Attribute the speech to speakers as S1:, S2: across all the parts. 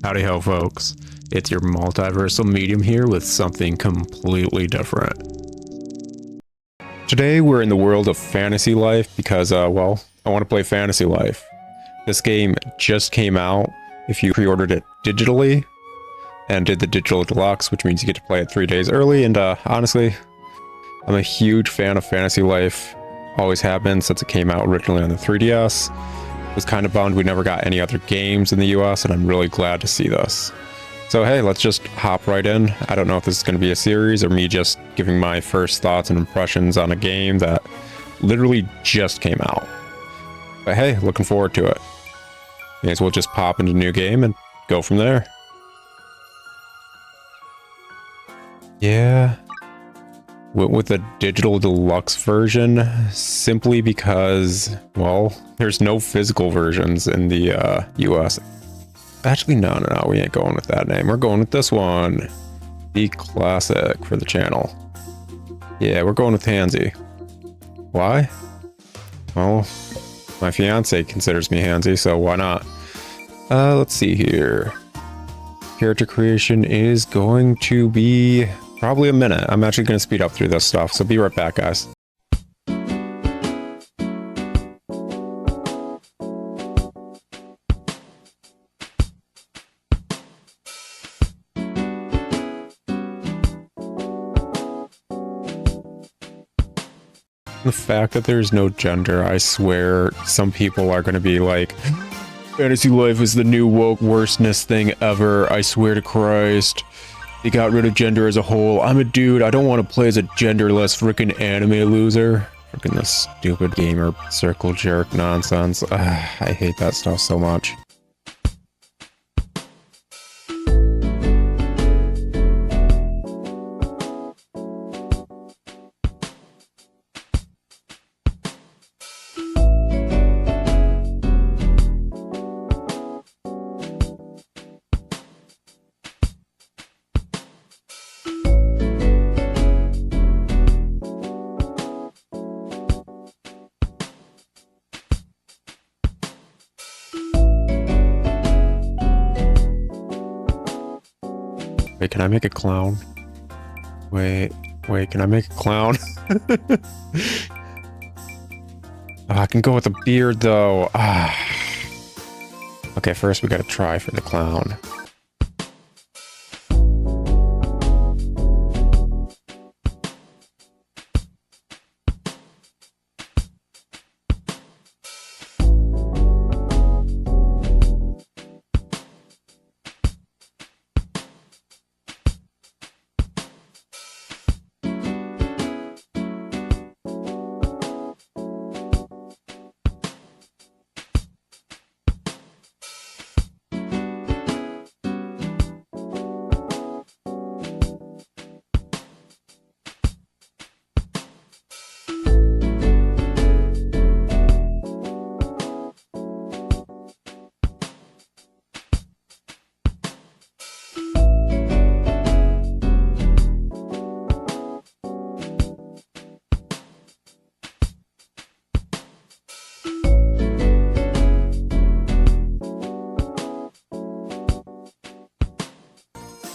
S1: Howdy ho, folks. It's your multiversal medium here with something completely different. Today we're in the world of Fantasy Life because, well, I want to play Fantasy Life. This game just came out if you pre-ordered it digitally and did the digital deluxe, which means you get to play it 3 days early. And honestly, I'm a huge fan of Fantasy Life. Always have been since it came out originally on the 3DS. Was kind of bummed we never got any other games in the US, and I'm really glad to see this. So hey, let's just hop right in. I don't know if this is going to be a series or me just giving my first thoughts and impressions on a game that literally just came out. But hey, looking forward to it. May as well just pop into new game and go from there. Yeah. Went with the digital deluxe version simply because, well, there's no physical versions in the US. Actually, no, we ain't going with that name. We're going with this one. The classic for the channel. Yeah, we're going with Handsy. Why? Well, my fiance considers me handsy, so why not? Let's see here. Character creation is going to be probably a minute. I'm actually going to speed up through this stuff, so be right back, guys. The fact that there's no gender, I swear some people are going to be like, Fantasy Life is the new woke worstness thing ever. I swear to Christ. They got rid of gender as a whole. I'm a dude. I don't want to play as a genderless freaking anime loser. Freaking this stupid gamer circle jerk nonsense. I hate that stuff so much. Wait, can I make a clown? Wait, can I make a clown? I can go with a beard, though. Okay, first we gotta try for the clown.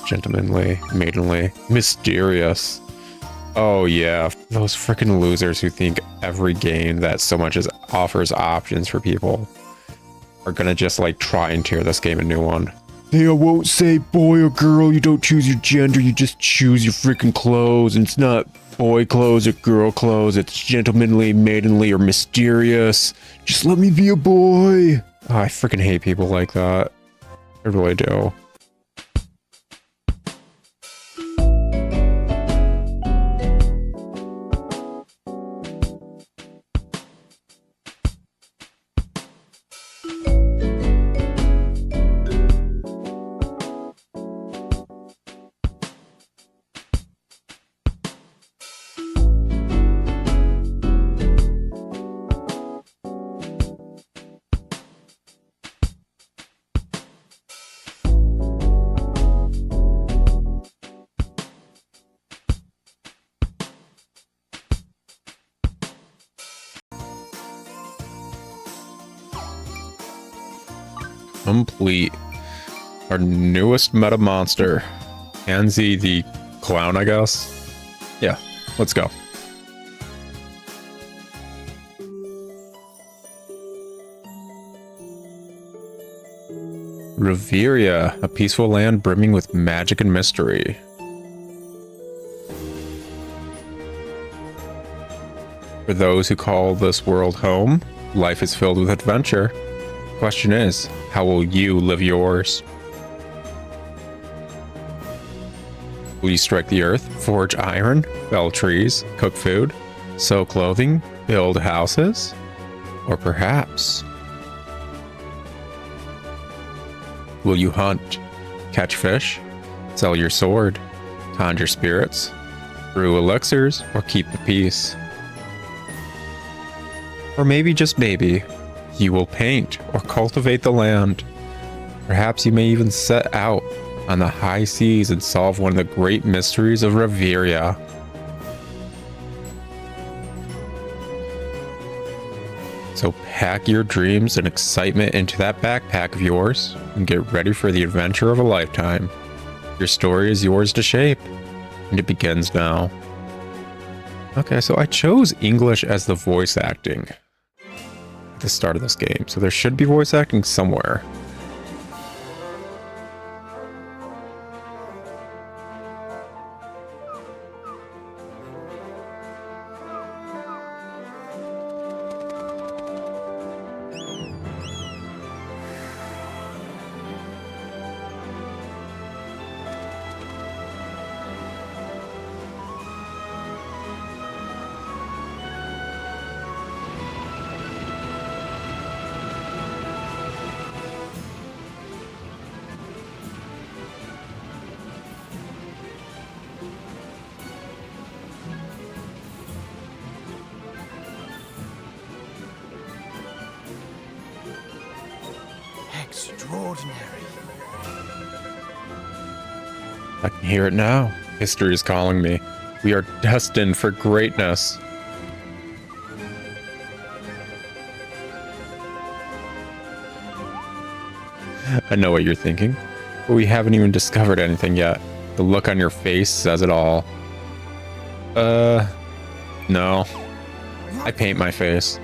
S1: Gentlemanly, maidenly, mysterious. Oh yeah, those freaking losers who think every game that so much as offers options for people are gonna just like try and tear this game a new one. They won't say boy or girl, you don't choose your gender, you just choose your freaking clothes, and it's not boy clothes or girl clothes, it's gentlemanly, maidenly, or mysterious. Just let me be a boy. Oh, I freaking hate people like that. I really do. Complete. Our newest meta monster. Craaaazy the clown, I guess. Yeah, let's go. Reveria, a peaceful land brimming with magic and mystery. For those who call this world home, life is filled with adventure. The question is, how will you live yours? Will you strike the earth, forge iron, fell trees, cook food, sew clothing, build houses? Or perhaps, will you hunt, catch fish, sell your sword, conjure spirits, brew elixirs, or keep the peace? Or maybe, just maybe, you will paint or cultivate the land. Perhaps you may even set out on the high seas and solve one of the great mysteries of Reveria. So pack your dreams and excitement into that backpack of yours and get ready for the adventure of a lifetime. Your story is yours to shape, and it begins now. Okay, so I chose English as the voice acting at the start of this game, so there should be voice acting somewhere.
S2: Extraordinary.
S1: I can hear it now. History is calling me. We are destined for greatness. I know what you're thinking, but we haven't even discovered anything yet. The look on your face says it all. No. I paint my face.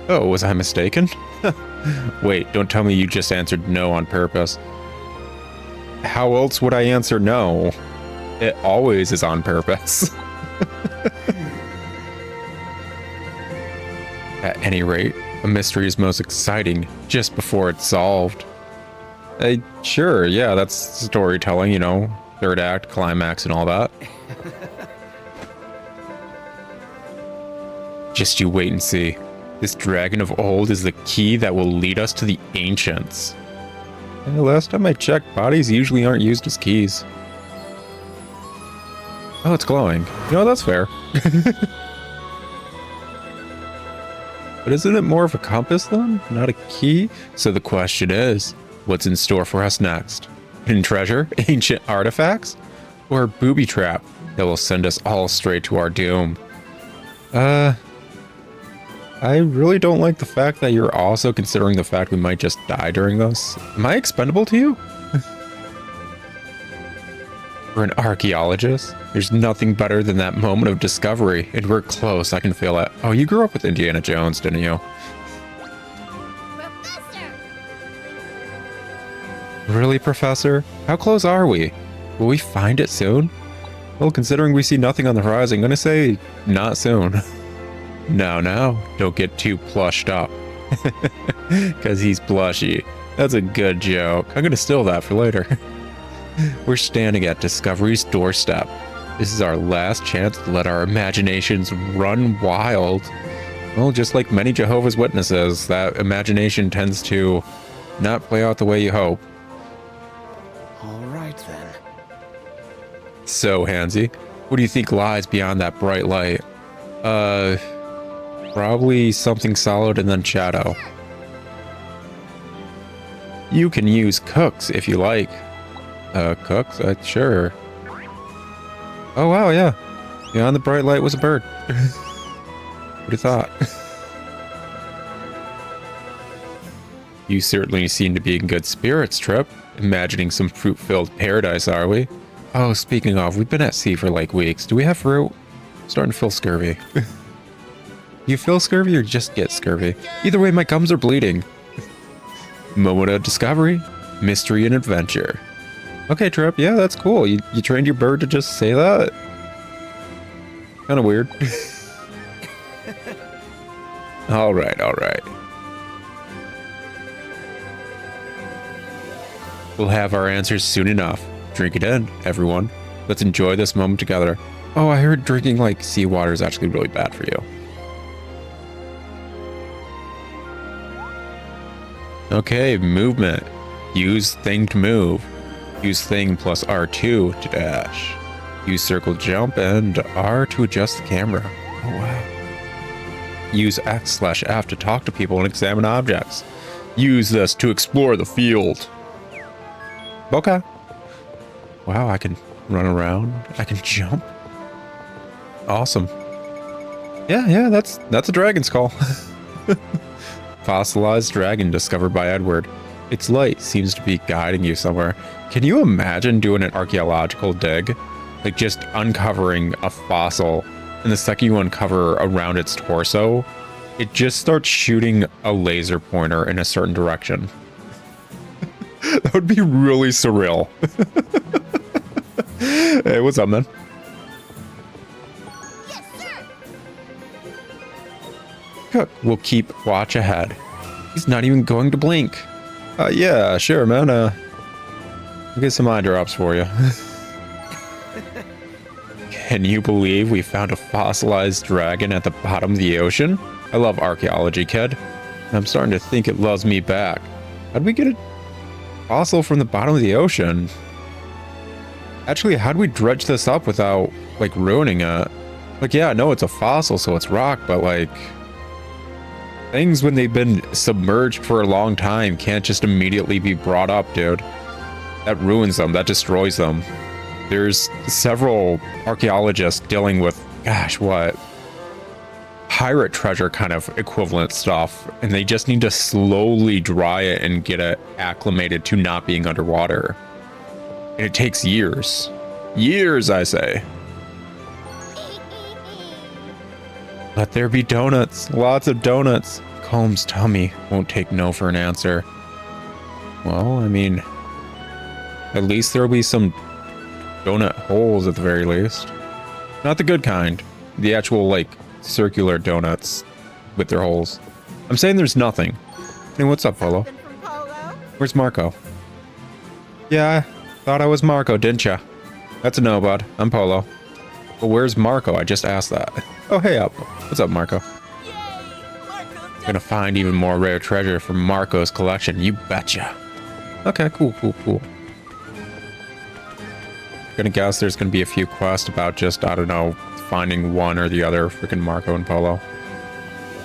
S1: Oh, was I mistaken? Wait, don't tell me you just answered no on purpose. How else would I answer no? It always is on purpose. At any rate, a mystery is most exciting just before it's solved. Sure, yeah, that's storytelling, you know, third act, climax, and all that. Just you wait and see. This dragon of old is the key that will lead us to the ancients. And last time I checked, bodies usually aren't used as keys. Oh, it's glowing. You know, that's fair. But isn't it more of a compass then, not a key? So the question is, what's in store for us next? Hidden treasure, ancient artifacts, or a booby trap that will send us all straight to our doom? I really don't like the fact that you're also considering the fact we might just die during this. Am I expendable to you? We're an archaeologist. There's nothing better than that moment of discovery, and we're close. I can feel it. Oh, you grew up with Indiana Jones, didn't you?
S2: Professor!
S1: Really, Professor? How close are we? Will we find it soon? Well, considering we see nothing on the horizon, I'm gonna say not soon. No, don't get too plushed up. Because he's blushy. That's a good joke. I'm gonna steal that for later. We're standing at Discovery's doorstep. This is our last chance to let our imaginations run wild. Well, just like many Jehovah's Witnesses, that imagination tends to not play out the way you hope.
S2: All right, then.
S1: So, Hansy, what do you think lies beyond that bright light? Probably something solid and then shadow. You can use cooks if you like. Cooks? Sure. Oh, wow, yeah. Beyond the bright light was a bird. What do you thought? You certainly seem to be in good spirits, Trip. Imagining some fruit-filled paradise, are we? Oh, speaking of, we've been at sea for like weeks. Do we have fruit? Starting to feel scurvy. You feel scurvy or just get scurvy? Either way, my gums are bleeding. Moment of discovery, mystery, and adventure. Okay, Trip, yeah, that's cool. You trained your bird to just say that? Kind of weird. All right, all right. We'll have our answers soon enough. Drink it in, everyone. Let's enjoy this moment together. Oh, I heard drinking like seawater is actually really bad for you. Okay, movement. Use thing to move. Use thing plus R2 to dash. Use circle jump and R to adjust the camera. Oh, wow. Use X/F to talk to people and examine objects. Use this to explore the field. Okay. Wow, I can run around. I can jump. Awesome. Yeah, that's a dragon skull. Fossilized dragon discovered by Edward. Its light seems to be guiding you somewhere. Can you imagine doing an archaeological dig? Like just uncovering a fossil, and the second you uncover around its torso, it just starts shooting a laser pointer in a certain direction. That would be really surreal. Hey, what's up, man?
S3: Yes, sir.
S1: Cook will keep watch ahead. He's not even going to blink. Yeah, sure, man. I'll get some eye drops for you. Can you believe we found a fossilized dragon at the bottom of the ocean? I love archaeology, kid. I'm starting to think it loves me back. How'd we get a fossil from the bottom of the ocean? Actually, how'd we dredge this up without, like, ruining it? Like, yeah, I know it's a fossil, so it's rock, but, like, things when they've been submerged for a long time can't just immediately be brought up, dude. That ruins them. That destroys them. There's several archaeologists dealing with, gosh, what? Pirate treasure kind of equivalent stuff, and they just need to slowly dry it and get it acclimated to not being underwater. And it takes years. Years, I say. Let there be donuts. Lots of donuts. Combs' tummy won't take no for an answer. Well, I mean, at least there'll be some donut holes at the very least. Not the good kind. The actual, like, circular donuts with their holes. I'm saying there's nothing. Hey, what's up, Polo?
S3: Something from Polo?
S1: Where's Marco? Yeah, I thought I was Marco, didn't ya? That's a no, bud. I'm Polo. Well, where's Marco? I just asked that. Oh, hey up. What's up, Marco?
S3: Yay! Marco's
S1: Gonna find even more rare treasure from Marco's collection. You betcha. Okay, cool. Gonna guess there's gonna be a few quests about just, I don't know, finding one or the other freaking Marco and Polo.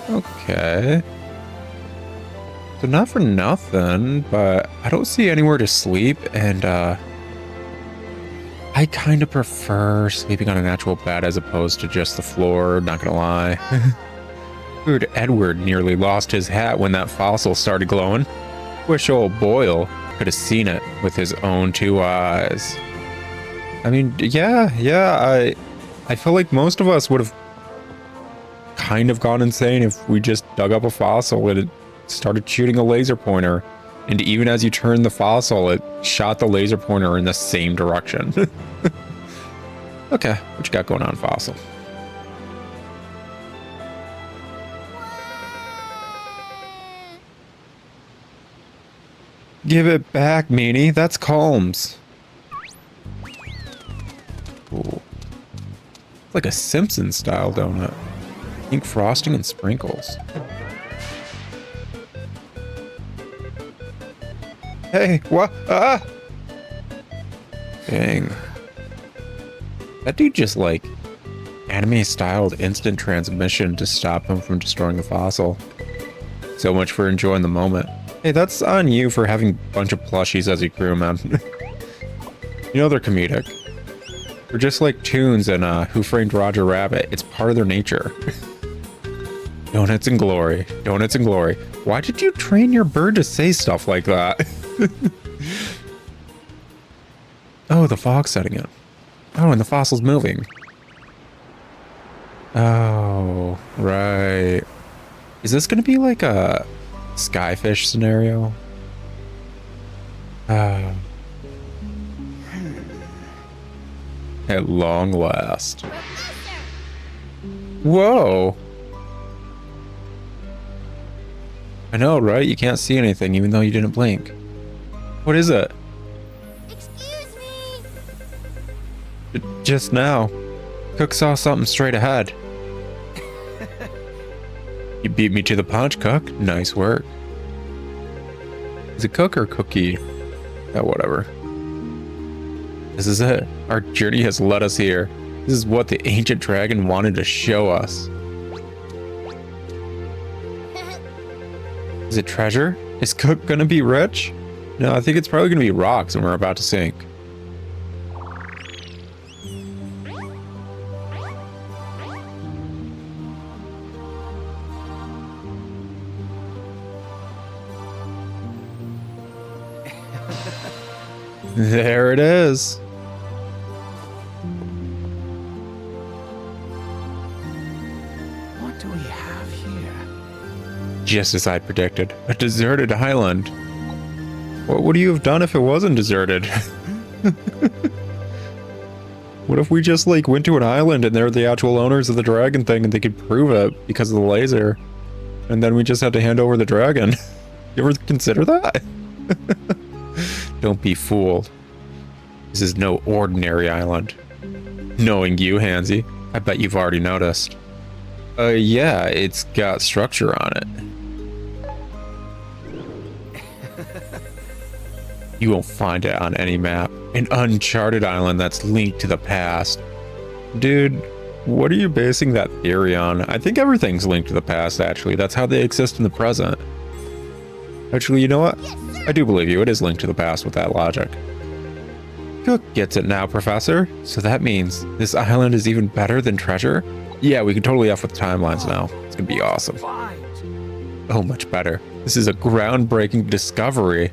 S1: Okay. So not for nothing, but I don't see anywhere to sleep, and I kind of prefer sleeping on an actual bed as opposed to just the floor, not gonna lie. Dude, Edward nearly lost his hat when that fossil started glowing. Wish old Boyle could have seen it with his own two eyes. I mean, yeah, I feel like most of us would have kind of gone insane if we just dug up a fossil and it started shooting a laser pointer. And even as you turned the fossil, it shot the laser pointer in the same direction. Okay, what you got going on, fossil? Give it back, meanie. That's Combs. Ooh. It's like a Simpsons style donut. Pink frosting and sprinkles. Hey, what? Ah! Dang. That dude just like anime styled instant transmission to stop him from destroying the fossil. So much for enjoying the moment. Hey, that's on you for having a bunch of plushies as your crew, man. You know they're comedic. They're just like Toons and Who Framed Roger Rabbit. It's part of their nature. Donuts and glory. Donuts and glory. Why did you train your bird to say stuff like that? Oh, the fog's setting in. Oh, and the fossil's moving. Oh, right. Is this going to be like a skyfish scenario? At long last. Whoa. I know, right? You can't see anything even though you didn't blink. What is it?
S3: Excuse me.
S1: Just now. Cook saw something straight ahead. You beat me to the punch, Cook. Nice work. Is it Cook or Cookie? Oh, whatever. This is it. Our journey has led us here. This is what the ancient dragon wanted to show us. Is it treasure? Is Cook gonna be rich? No, I think it's probably gonna be rocks and we're about to sink. There it is.
S2: What do we have here?
S1: Just as I predicted, a deserted island. What would you have done if it wasn't deserted? What if we just like went to an island and they're the actual owners of the dragon thing and they could prove it because of the laser, and then we just had to hand over the dragon? You ever consider that? Don't be fooled. This is no ordinary island. Knowing you, Hansy, I bet you've already noticed. Yeah, it's got structure on it. You won't find it on any map. An uncharted island that's linked to the past. Dude, what are you basing that theory on? I think everything's linked to the past, actually. That's how they exist in the present. Actually, you know what? I do believe you. It is linked to the past with that logic. Cook gets it now, Professor. So that means this island is even better than treasure? Yeah, we can totally F with timelines now. It's gonna be awesome. Oh, much better. This is a groundbreaking discovery.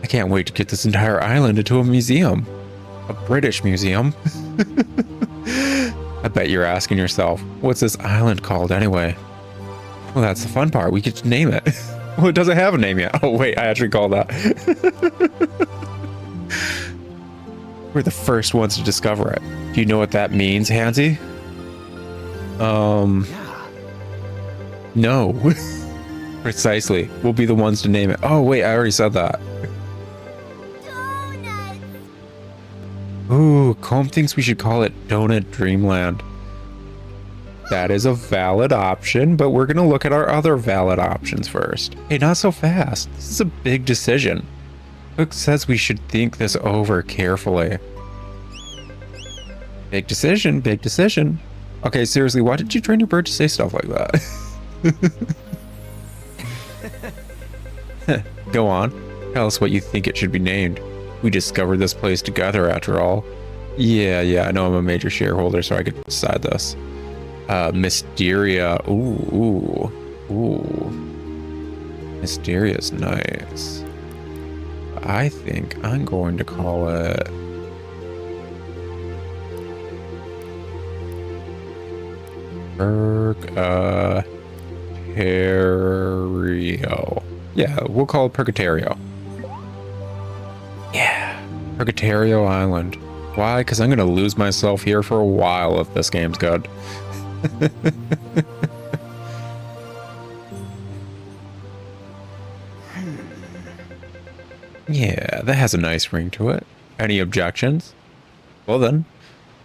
S1: I can't wait to get this entire island into a museum. A British museum. I bet you're asking yourself, what's this island called anyway? Well, that's the fun part. We get to name it. Well, it doesn't have a name yet. Oh, wait, I actually called that. We're the first ones to discover it. Do you know what that means, Hansy? No. Precisely. We'll be the ones to name it. Oh, wait, I already said that.
S3: Donuts.
S1: Ooh, Combe thinks we should call it Donut Dreamland. That is a valid option, but we're gonna look at our other valid options first. Hey, not so fast. This is a big decision. Cook says we should think this over carefully. Big decision, big decision. Okay, seriously, why did you train your bird to say stuff like that? Go on. Tell us what you think it should be named. We discovered this place together, after all. Yeah, I know I'm a major shareholder, so I could decide this. Mysteria. Ooh. Mysteria's nice. I think I'm going to call it... Purgatorio. Yeah, we'll call it Purgatorio. Yeah, Purgatorio Island. Why? Because I'm going to lose myself here for a while if this game's good. Yeah, that has a nice ring to it. Any objections? Well then,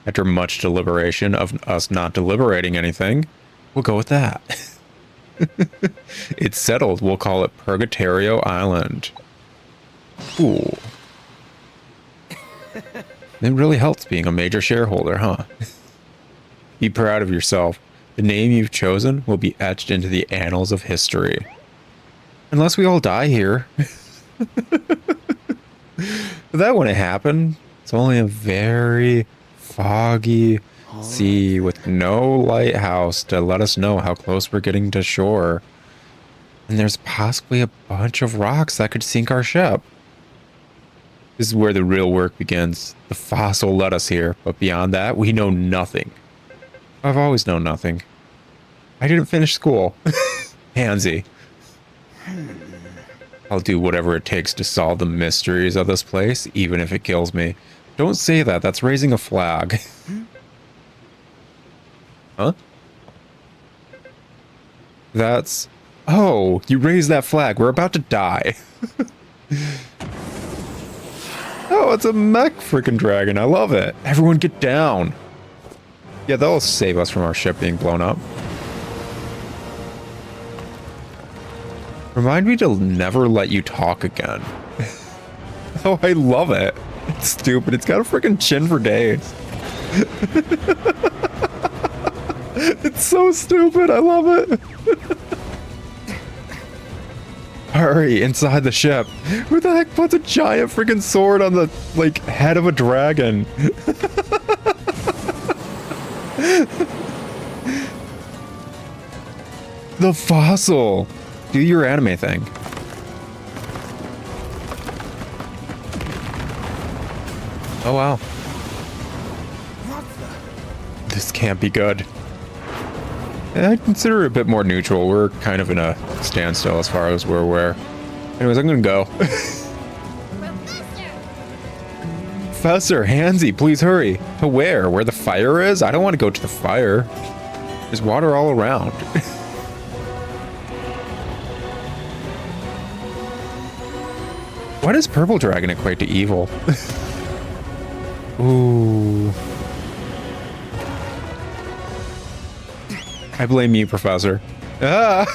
S1: after much deliberation of us not deliberating anything, we'll go with that. It's settled. We'll call it Purgatorio Island. Ooh. It really helps being a major shareholder, huh? Be proud of yourself. The name you've chosen will be etched into the annals of history. Unless we all die here. But that wouldn't happen. It's only a very foggy sea with no lighthouse to let us know how close we're getting to shore. And there's possibly a bunch of rocks that could sink our ship. This is where the real work begins. The fossil led us here, but beyond that, we know nothing. I've always known nothing. I didn't finish school. Handsy. I'll do whatever it takes to solve the mysteries of this place, even if it kills me. Don't say that. That's raising a flag. Huh? That's... Oh, you raised that flag. We're about to die. Oh, it's a mech freaking dragon. I love it. Everyone get down. Yeah, that'll save us from our ship being blown up. Remind me to never let you talk again. Oh, I love it. It's stupid. It's got a freaking chin for days. It's so stupid. I love it. Hurry, inside the ship. Who the heck puts a giant freaking sword on the, like, head of a dragon? The fossil. Do your anime thing. Oh, wow. This can't be good. I consider it a bit more neutral. We're kind of in a standstill as far as we're aware. Anyways, I'm gonna go. Professor, Handsy, please hurry. To where? Where the fire is? I don't want to go to the fire. There's water all around. Why does purple dragon equate to evil? Ooh. I blame you, Professor. Ah!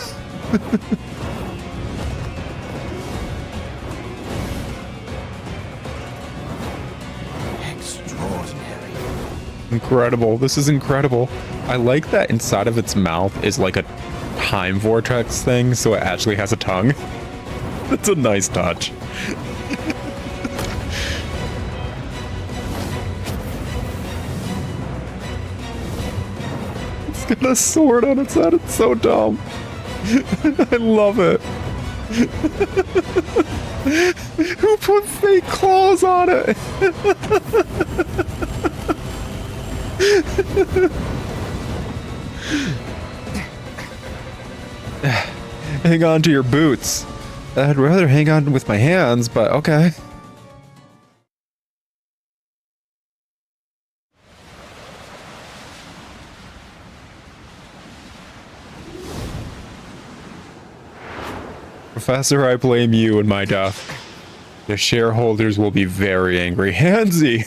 S2: Extraordinary.
S1: Incredible. This is incredible. I like that inside of its mouth is like a time vortex thing, so it actually has a tongue. That's a nice touch. It's got a sword on its head. It's so dumb. I love it. Who put fake claws on it? Hang on to your boots. I'd rather hang on with my hands, but okay. Professor, I blame you and my death. The shareholders will be very angry. Handsy!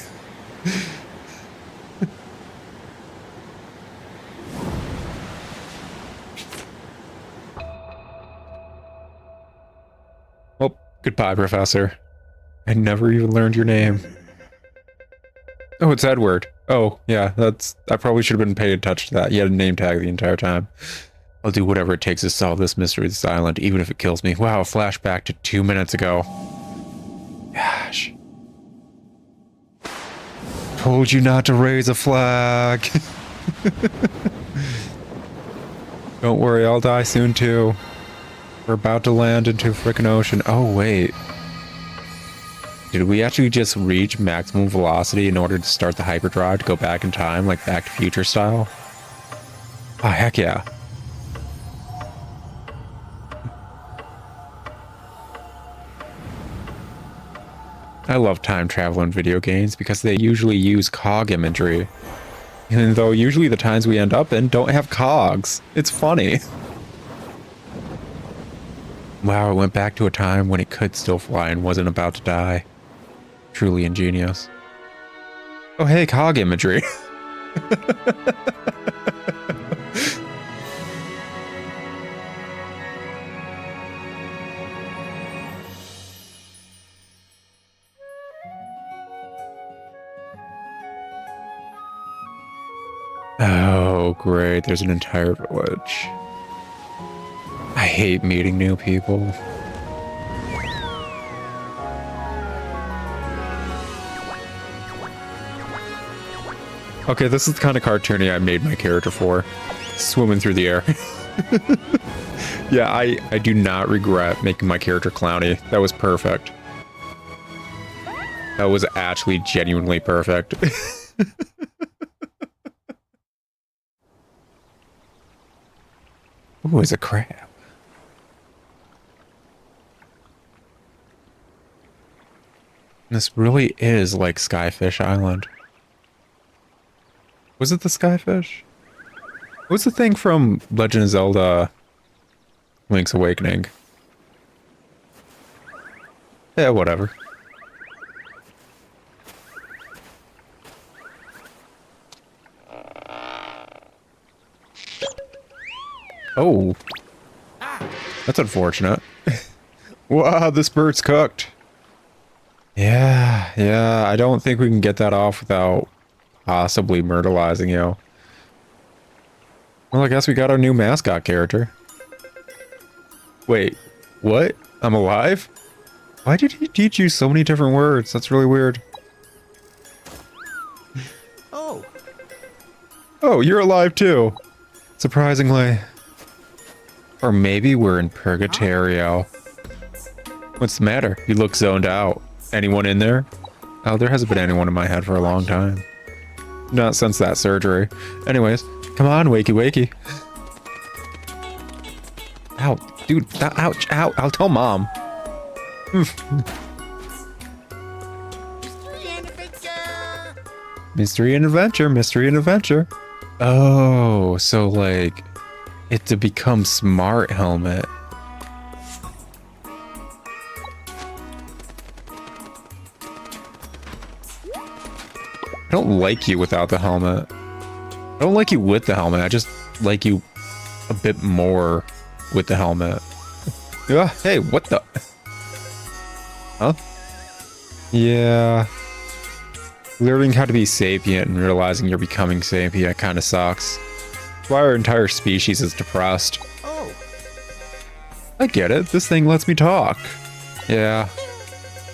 S1: Well, goodbye, Professor. I never even learned your name. Oh, it's Edward. Oh, yeah, I probably should have been paying attention to that. He had a name tag the entire time. I'll do whatever it takes to solve this mystery of this island, even if it kills me. Wow, a flashback to 2 minutes ago. Gosh. Told you not to raise a flag. Don't worry, I'll die soon too. We're about to land into a frickin' ocean. Oh, wait. Did we actually just reach maximum velocity in order to start the hyperdrive to go back in time, like Back to Future style? Oh, heck yeah. I love time travel in video games because they usually use cog imagery. And though usually the times we end up in don't have cogs. It's funny. Wow, it went back to a time when it could still fly and wasn't about to die. Truly ingenious. Oh hey, cog imagery. Oh, great. There's an entire village. I hate meeting new people. Okay, this is the kind of cartoony I made my character for. Swimming through the air. Yeah, I do not regret making my character clowny. That was perfect. That was actually genuinely perfect. Ooh, it's a crab. This really is like Skyfish Island. Was it the Skyfish? What's the thing from Legend of Zelda Link's Awakening? Yeah, whatever. Oh. That's unfortunate. Wow, this bird's cooked. Yeah, I don't think we can get that off without possibly myrtleizing you. Well, I guess we got our new mascot character. Wait, what? I'm alive? Why did he teach you so many different words? That's really weird.
S2: Oh.
S1: Oh, you're alive too. Surprisingly. Or maybe we're in Purgatorio. What's the matter? You look zoned out. Anyone in there? Oh, there hasn't been anyone in my head for a long time. Not since that surgery. Anyways, come on, wakey wakey. Ow, dude, ouch, ow, I'll tell mom. Mystery and adventure, mystery and adventure. Oh, so like, it's to become smart helmet. I don't like you without the helmet. I don't like you with the helmet. I just like you a bit more with the helmet. Yeah, hey, what the? Huh? Yeah. Learning how to be sapient and realizing you're becoming sapient kind of sucks. That's why our entire species is depressed.
S2: Oh.
S1: I get it. This thing lets me talk. Yeah.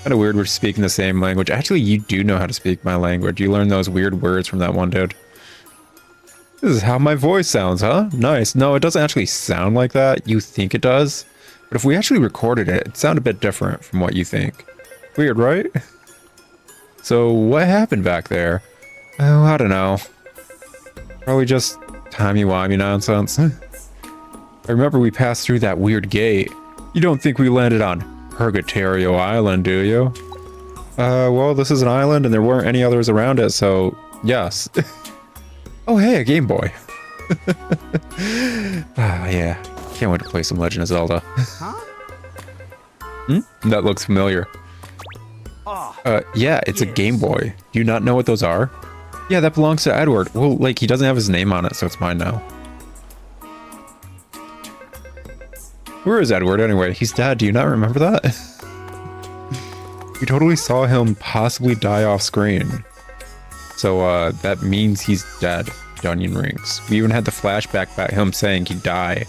S1: Kind of weird we're speaking the same language. Actually, you do know how to speak my language. You learned those weird words from that one dude. This is how my voice sounds, huh? Nice. No, it doesn't actually sound like that. You think it does. But if we actually recorded it, it'd sound a bit different from what you think. Weird, right? So, what happened back there? Oh, I don't know. Probably just timey-wimey nonsense. I remember we passed through that weird gate. You don't think we landed on Purgatorio Island, do you? Well, this is an island and there weren't any others around it, so yes. Oh, hey, a Game Boy. Ah, yeah. Can't wait to play some Legend of Zelda.
S2: Huh?
S1: That looks familiar.
S2: Oh.
S1: Yeah, it's a Game Boy. Do you not know what those are? Yeah, that belongs to Edward. Well, like, he doesn't have his name on it, so it's mine now. Where is Edward anyway? He's dead. Do you not remember that? We totally saw him possibly die off screen. So, that means he's dead. Onion rings. We even had the flashback about him saying he'd die.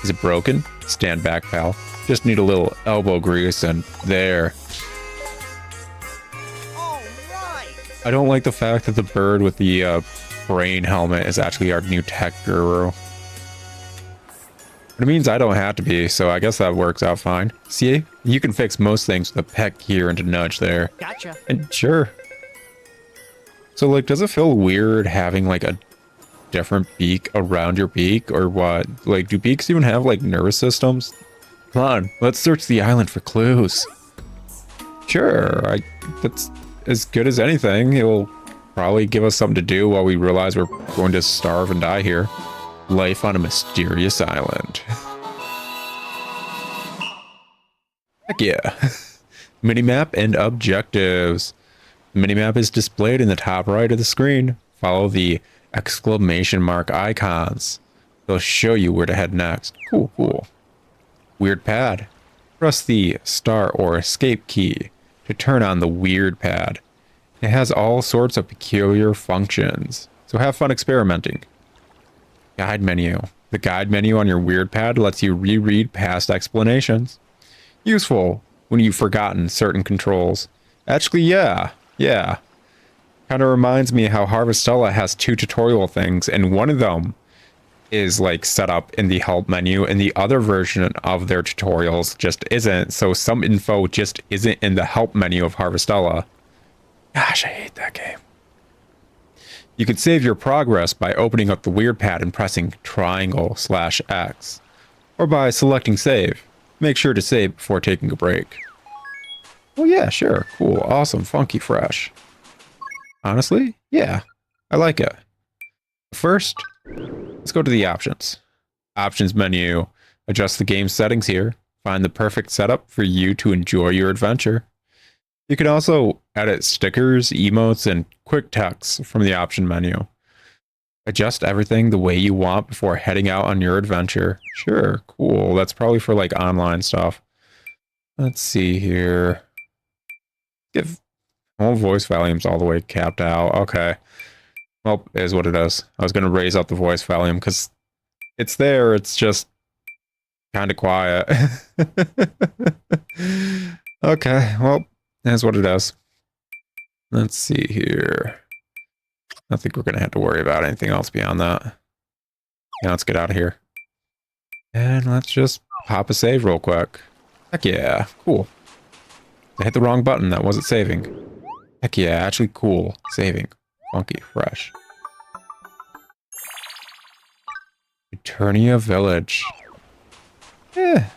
S1: Is it broken? Stand back, pal. Just need a little elbow grease and there. I don't like the fact that the bird with the brain helmet is actually our new tech guru. But it means I don't have to be, so I guess that works out fine. See, you can fix most things with a peck here and a nudge there.
S2: Gotcha.
S1: And sure. So, like, does it feel weird having, like, a different beak around your beak, or what? Like, do beaks even have, like, nervous systems? Come on, let's search the island for clues. Sure, that's as good as anything. It will probably give us something to do while we realize we're going to starve and die here. Life on a mysterious island. Heck yeah. Minimap and objectives. The minimap is displayed in the top right of the screen. Follow the exclamation mark icons. They'll show you where to head next. Cool. Weird pad. Press the start or escape key to turn on the weird pad. It has all sorts of peculiar functions, so have fun experimenting. Guide menu. The guide menu on your weird pad lets you reread past explanations. Useful when you've forgotten certain controls. Actually, yeah. Kind of reminds me how Harvestella has 2 tutorial things, and one of them is like set up in the help menu, and the other version of their tutorials just isn't. So some info just isn't in the help menu of Harvestella. Gosh, I hate that game. You can save your progress by opening up the weird pad and pressing triangle/X, or by selecting save. Make sure to save before taking a break. Oh yeah, sure, cool, awesome, funky, fresh. Honestly, yeah, I like it. First, let's go to the options. Options menu. Adjust the game settings here. Find the perfect setup for you to enjoy your adventure. You can also edit stickers, emotes, and quick text from the option menu. Adjust everything the way you want before heading out on your adventure. Sure, cool. That's probably for like online stuff. Let's see here. Give all voice volumes all the way capped out. Okay. Well, it is what it is. I was going to raise up the voice volume because it's there. It's just kind of quiet. Okay, well, that's what it is. Let's see here. I think we're going to have to worry about anything else beyond that. Yeah, let's get out of here. And let's just pop a save real quick. Heck yeah, cool. I hit the wrong button. That wasn't saving. Heck yeah, actually cool. Saving. Funky, fresh. Eternia Village. Yeah,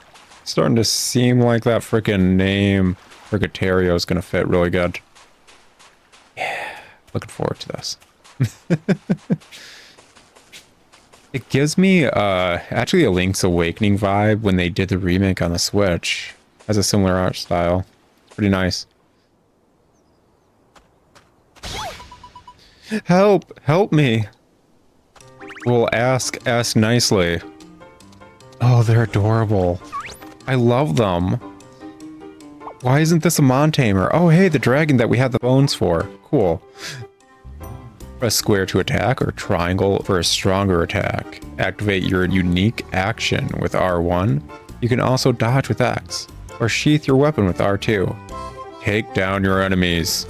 S1: starting to seem like that freaking name Frigaterio is going to fit really good. Yeah, looking forward to this. It gives me actually a Link's Awakening vibe when they did the remake on the Switch. Has a similar art style. It's pretty nice. Help! Help me! Well, ask nicely. Oh, they're adorable. I love them. Why isn't this a Montamer? Oh, hey, the dragon that we had the bones for. Cool. Press square to attack or triangle for a stronger attack. Activate your unique action with R1. You can also dodge with X, or sheath your weapon with R2. Take down your enemies.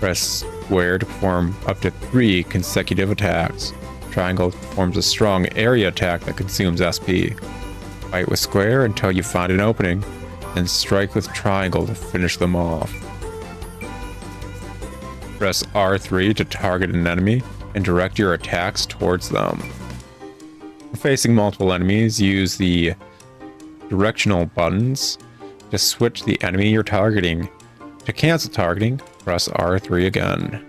S1: Press square to perform up to 3 consecutive attacks. Triangle performs a strong area attack that consumes SP. Fight with square until you find an opening, then strike with triangle to finish them off. Press R3 to target an enemy and direct your attacks towards them. When facing multiple enemies, use the directional buttons to switch the enemy you're targeting. To cancel targeting, press R3 again.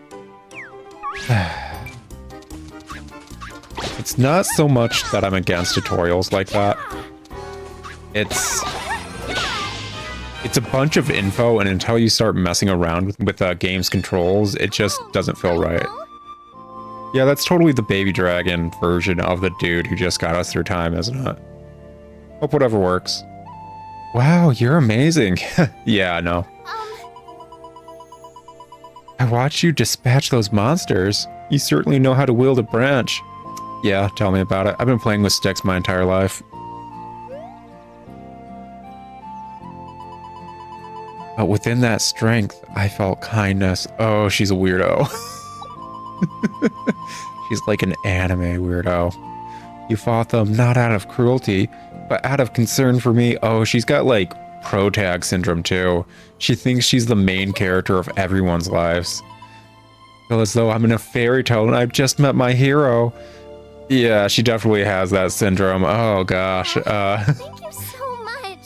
S1: It's not so much that I'm against tutorials like that. It's a bunch of info, and until you start messing around with the game's controls, it just doesn't feel right. Yeah, that's totally the baby dragon version of the dude who just got us through time, isn't it? Hope whatever works. Wow, you're amazing. Yeah, I know. I watched you dispatch those monsters. You certainly know how to wield a branch. Yeah, tell me about it. I've been playing with sticks my entire life. But within that strength, I felt kindness. Oh, she's a weirdo. She's like an anime weirdo. You fought them not out of cruelty, but out of concern for me. Oh, she's got like protag syndrome too. She thinks she's the main character of everyone's lives. I feel as though I'm in a fairy tale and I've just met my hero. Yeah, she definitely has that syndrome. Oh gosh.
S3: Thank you so much.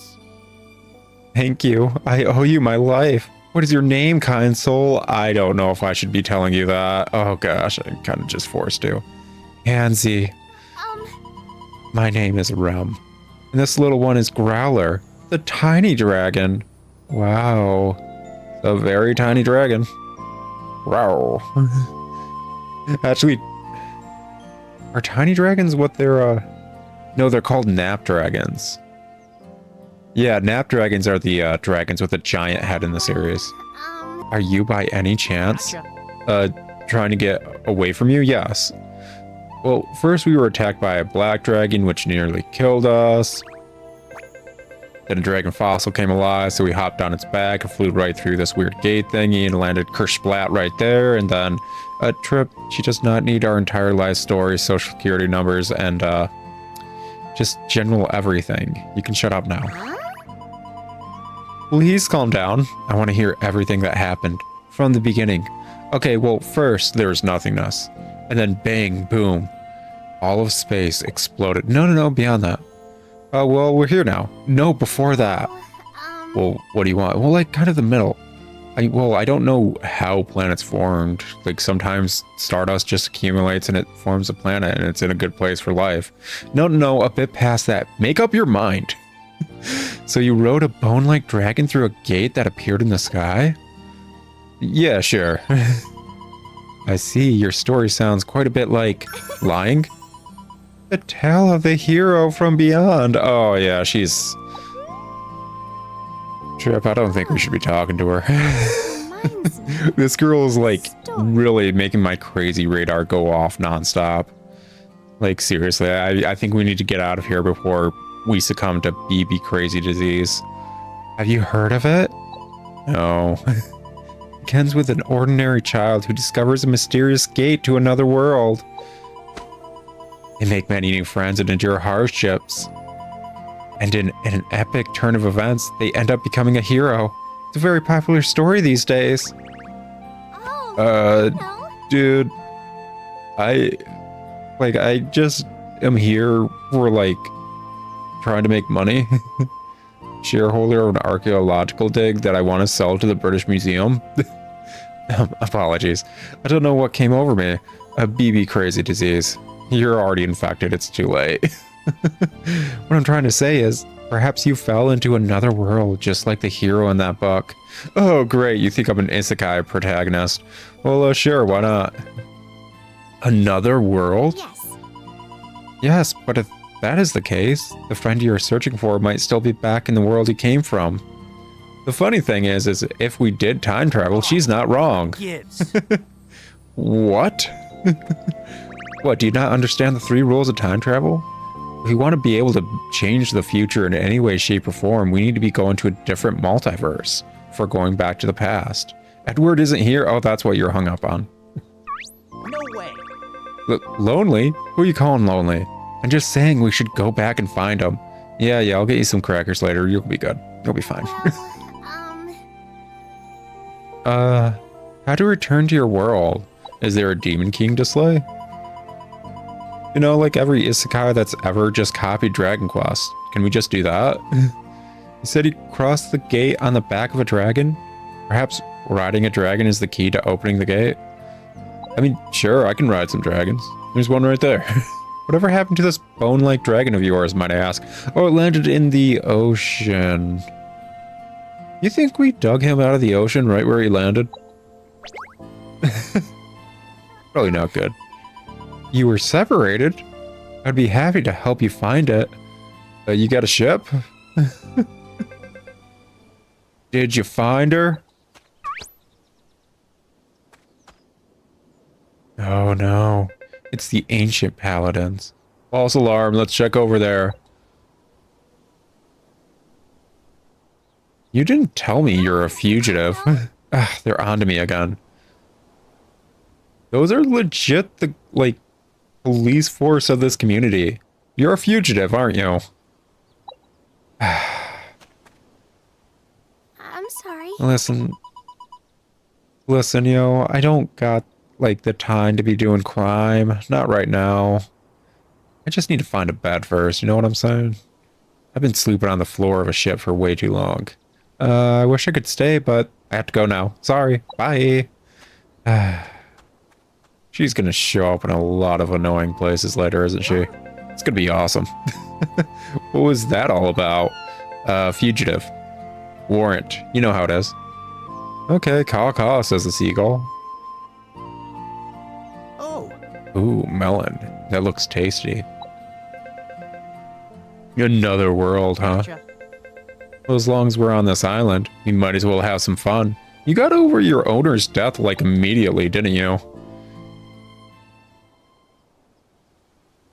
S1: Thank you. I owe you my life. What is your name, kind soul? I don't know if I should be telling you that. Oh gosh, I'm kind of just forced to. Craaaazy. My name is Rem. And this little one is Growler, the tiny dragon. Wow. A very tiny dragon. Wow. Actually, are tiny dragons what they're, no, they're called nap dragons. Yeah, nap dragons are the dragons with a giant head in the series. Are you by any chance trying to get away from you? Yes. Well, first we were attacked by a black dragon, which nearly killed us. Then a dragon fossil came alive, so we hopped on its back and flew right through this weird gate thingy and landed kersplat right there. And then a trip. She does not need our entire life story, social security numbers, and just general everything. You can shut up now. Please calm down. I want to hear everything that happened from the beginning. Okay, well, first there was nothingness, and then bang, boom. All of space exploded. No, beyond that. Oh, well, we're here now. No, before that. Well, what do you want? Well, like, kind of the middle. I don't know how planets formed. Like, sometimes stardust just accumulates and it forms a planet and it's in a good place for life. No, a bit past that. Make up your mind. So you rode a bone-like dragon through a gate that appeared in the sky? Yeah, sure. I see, your story sounds quite a bit like lying. The tale of the hero from beyond. Oh, yeah, she's... Trip, I don't think we should be talking to her. This girl is, like, really making my crazy radar go off nonstop. Like, seriously, I think we need to get out of here before we succumb to BB crazy disease. Have you heard of it? No. It ends with an ordinary child who discovers a mysterious gate to another world. They make many new friends and endure hardships. And in an epic turn of events, they end up becoming a hero. It's a very popular story these days. Dude, I just am here for, like, trying to make money. Shareholder of an archaeological dig that I want to sell to the British Museum. Apologies. I don't know what came over me. A BB crazy disease. You're already infected, it's too late. What I'm trying to say is, perhaps you fell into another world just like the hero in that book. Oh great, you think I'm an isekai protagonist. Well, sure, why not? Another world?
S3: Yes.
S1: Yes, but if that is the case, the friend you're searching for might still be back in the world he came from. The funny thing is if we did time travel, she's not wrong.
S2: Kids.
S1: What? What, do you not understand the 3 rules of time travel? If we want to be able to change the future in any way, shape, or form, we need to be going to a different multiverse for going back to the past. Edward isn't here? Oh, that's what you're hung up on.
S2: No way.
S1: Lonely? Who are you calling lonely? I'm just saying we should go back and find him. Yeah, I'll get you some crackers later. You'll be good. You'll be fine. How to return to your world? Is there a demon king to slay? You know, like every isekai that's ever just copied Dragon Quest. Can we just do that? You said you crossed the gate on the back of a dragon? Perhaps riding a dragon is the key to opening the gate? I mean, sure, I can ride some dragons. There's one right there. Whatever happened to this bone-like dragon of yours, might I ask? Oh, it landed in the ocean. You think we dug him out of the ocean right where he landed? Probably not good. You were separated? I'd be happy to help you find it. You got a ship? Did you find her? Oh no. It's the ancient paladins. False alarm, let's check over there. You didn't tell me you're a fugitive. They're onto me again. Those are legit the, like, police force of this community. You're a fugitive, aren't you?
S3: I'm sorry.
S1: Listen, yo, I don't got, like, the time to be doing crime. Not right now. I just need to find a bed first, you know what I'm saying? I've been sleeping on the floor of a ship for way too long. I wish I could stay, but I have to go now. Sorry. Bye. She's gonna show up in a lot of annoying places later, isn't she? It's gonna be awesome. What was that all about? Fugitive. Warrant. You know how it is. Okay, caw, says the seagull.
S2: Oh.
S1: Ooh, melon. That looks tasty. Another world, huh?
S2: Gotcha.
S1: Well, as long as we're on this island, we might as well have some fun. You got over your owner's death, like, immediately, didn't you?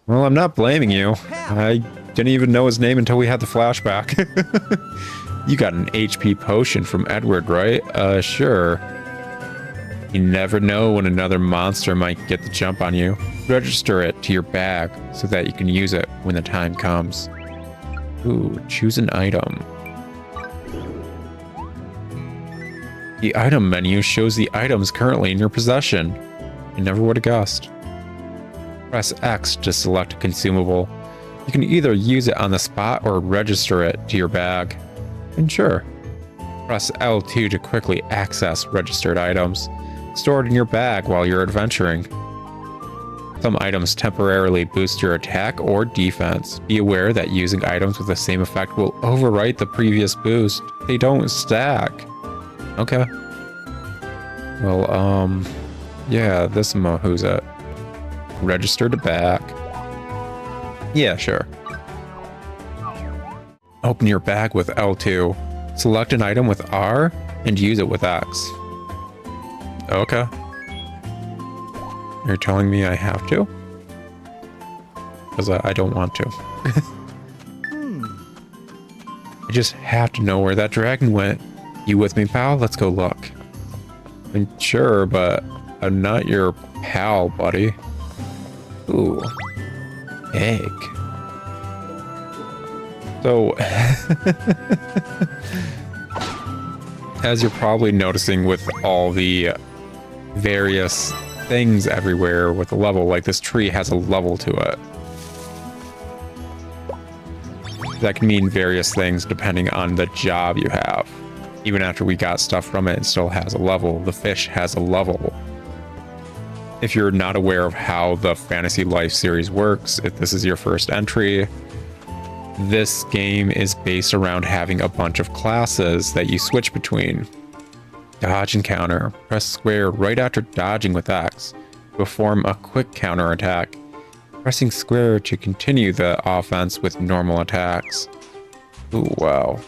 S1: Well, I'm not blaming you. I Didn't even know his name until we had the flashback. You got an HP potion from Edward, right? Sure. You never know when another monster might get the jump on you. Register it to your bag so that you can use it when the time comes. Ooh, choose an item. The item menu shows the items currently in your possession. You never would have guessed. Press X to select a consumable. You can either use it on the spot or register it to your bag. And sure, press L2 to quickly access registered items stored in your bag while you're adventuring. Some items temporarily boost your attack or defense. Be aware that using items with the same effect will overwrite the previous boost. They don't stack. Okay. Well, yeah, this who's it? Register to bag. Yeah, sure. Open your bag with L2. Select an item with R and use it with X. Okay. You're telling me I have to? Because I don't want to. I just have to know where that dragon went. You with me, pal? Let's go look. I mean, sure, but I'm not your pal, buddy. Ooh. Egg. So, as you're probably noticing with all the various things everywhere with a level, like this tree has a level to it. That can mean various things depending on the job you have. Even after we got stuff from it, it still has a level. The fish has a level. If you're not aware of how the Fantasy Life series works, if this is your first entry, this game is based around having a bunch of classes that you switch between. Dodge and counter. Press square right after dodging with X to perform a quick counter attack. Pressing square to continue the offense with normal attacks. Ooh, wow.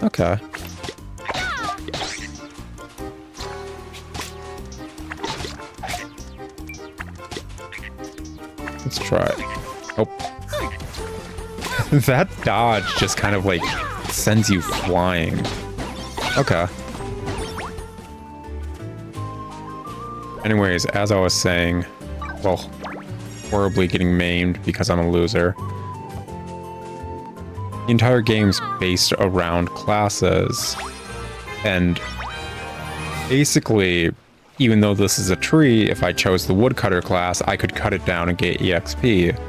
S1: Okay. Let's try it. Oh. That dodge just kind of like sends you flying. Okay. Anyways, as I was saying, well, horribly getting maimed because I'm a loser. The entire game's based around classes. And basically, even though this is a tree, if I chose the woodcutter class, I could cut it down and get EXP.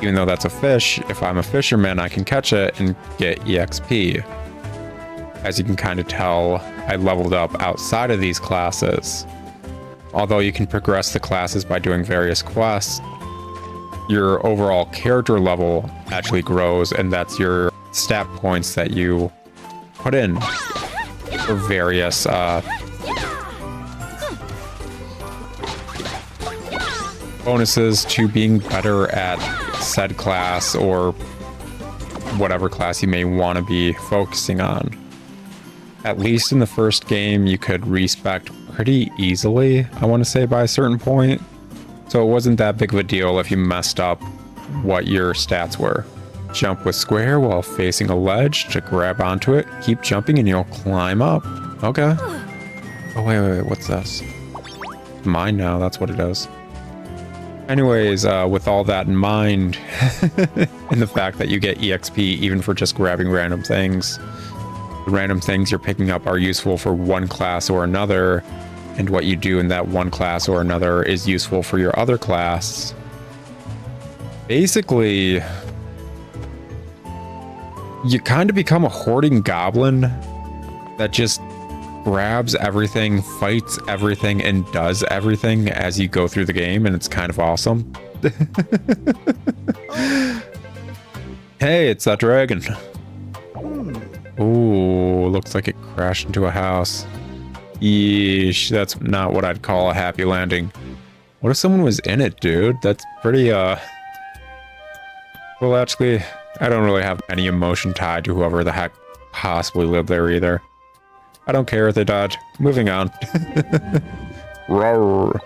S1: Even though that's a fish, if I'm a fisherman, I can catch it and get EXP. As you can kind of tell, I leveled up outside of these classes. Although you can progress the classes by doing various quests, your overall character level actually grows, and that's your stat points that you put in for various bonuses to being better at said class or whatever class you may want to be focusing on. At least in the first game, you could respec pretty easily, I want to say, by a certain point. So it wasn't that big of a deal if you messed up what your stats were. Jump with square while facing a ledge to grab onto it. Keep jumping and you'll climb up. Okay. Oh, wait, what's this? Mine now, that's what it is. Anyways, with all that in mind, and the fact that you get EXP even for just grabbing random things, the random things you're picking up are useful for one class or another, and what you do in that one class or another is useful for your other class. Basically, you kind of become a hoarding goblin that just grabs everything, fights everything, and does everything as you go through the game, and it's kind of awesome. Hey, it's that dragon. Ooh, looks like it crashed into a house. Yeesh, that's not what I'd call a happy landing. What if someone was in it, dude? That's pretty, well, actually, I don't really have any emotion tied to whoever the heck possibly lived there either. I don't care if they dodge. Moving on. Roar.